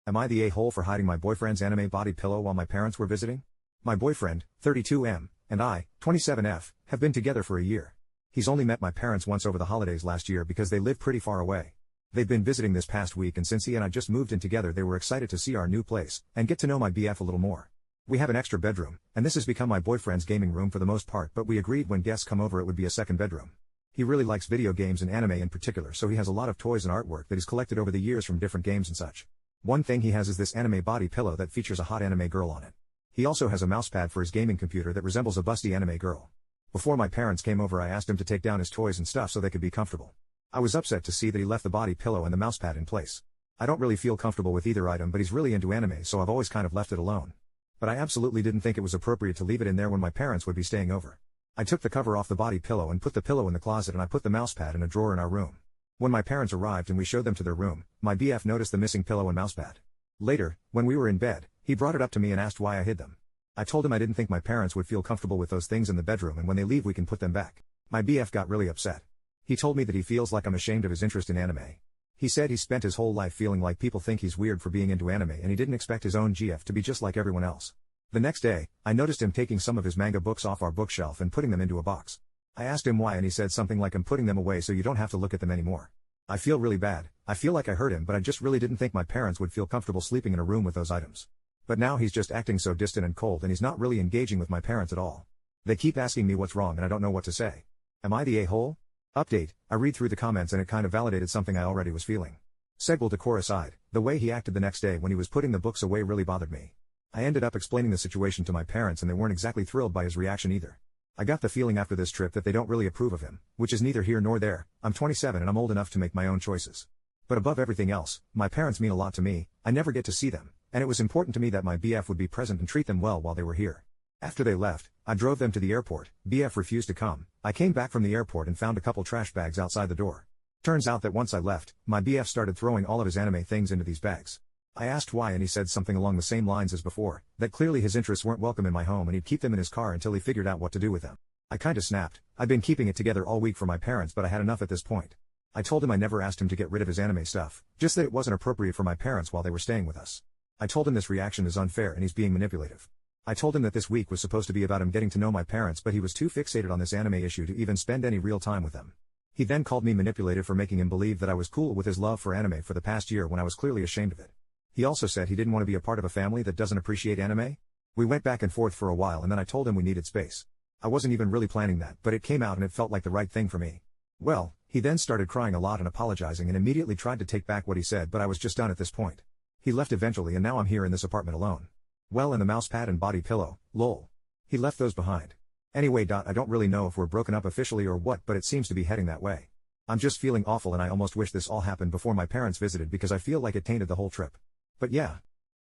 Am I the a-hole for hiding my boyfriend's anime body pillow while my parents were visiting? My boyfriend, 32M, and I, 27F, have been together for a year. He's only met my parents once over the holidays last year because they live pretty far away. They've been visiting this past week, and since he and I just moved in together, they were excited to see our new place and get to know my BF a little more. We have an extra bedroom, and this has become my boyfriend's gaming room for the most part, but we agreed when guests come over it would be a second bedroom. He really likes video games and anime in particular, so he has a lot of toys and artwork that he's collected over the years from different games and such. One thing he has is this anime body pillow that features a hot anime girl on it. He also has a mousepad for his gaming computer that resembles a busty anime girl. Before my parents came over, I asked him to take down his toys and stuff so they could be comfortable. I was upset to see that he left the body pillow and the mousepad in place. I don't really feel comfortable with either item, but he's really into anime, so I've always kind of left it alone. But I absolutely didn't think it was appropriate to leave it in there when my parents would be staying over. I took the cover off the body pillow and put the pillow in the closet, and I put the mousepad in a drawer in our room. When my parents arrived and we showed them to their room, my BF noticed the missing pillow and mousepad. Later, when we were in bed, he brought it up to me and asked why I hid them. I told him I didn't think my parents would feel comfortable with those things in the bedroom, and when they leave we can put them back. My BF got really upset. He told me that he feels like I'm ashamed of his interest in anime. He said he spent his whole life feeling like people think he's weird for being into anime, and he didn't expect his own GF to be just like everyone else. The next day, I noticed him taking some of his manga books off our bookshelf and putting them into a box. I asked him why, and he said something like, "I'm putting them away so you don't have to look at them anymore." I feel really bad. I feel like I hurt him, but I just really didn't think my parents would feel comfortable sleeping in a room with those items. But now he's just acting so distant and cold, and he's not really engaging with my parents at all. They keep asking me what's wrong and I don't know what to say. Am I the a-hole? Update: I read through the comments and it kind of validated something I already was feeling. Segue to core aside, the way he acted the next day when he was putting the books away really bothered me. I ended up explaining the situation to my parents and they weren't exactly thrilled by his reaction either. I got the feeling after this trip that they don't really approve of him, which is neither here nor there. I'm 27 and I'm old enough to make my own choices. But above everything else, my parents mean a lot to me. I never get to see them, and it was important to me that my BF would be present and treat them well while they were here. After they left, I drove them to the airport. BF refused to come. I came back from the airport and found a couple trash bags outside the door. Turns out that once I left, my BF started throwing all of his anime things into these bags. I asked why, and he said something along the same lines as before, that clearly his interests weren't welcome in my home and he'd keep them in his car until he figured out what to do with them. I kinda snapped. I'd been keeping it together all week for my parents, but I had enough at this point. I told him I never asked him to get rid of his anime stuff, just that it wasn't appropriate for my parents while they were staying with us. I told him this reaction is unfair and he's being manipulative. I told him that this week was supposed to be about him getting to know my parents, but he was too fixated on this anime issue to even spend any real time with them. He then called me manipulative for making him believe that I was cool with his love for anime for the past year when I was clearly ashamed of it. He also said he didn't want to be a part of a family that doesn't appreciate anime. We went back and forth for a while and then I told him we needed space. I wasn't even really planning that, but it came out and it felt like the right thing for me. Well, he then started crying a lot and apologizing and immediately tried to take back what he said, but I was just done at this point. He left eventually and now I'm here in this apartment alone. Well, and the mousepad and body pillow, lol. He left those behind. Anyway, I don't really know if we're broken up officially or what, but it seems to be heading that way. I'm just feeling awful and I almost wish this all happened before my parents visited because I feel like it tainted the whole trip. But yeah.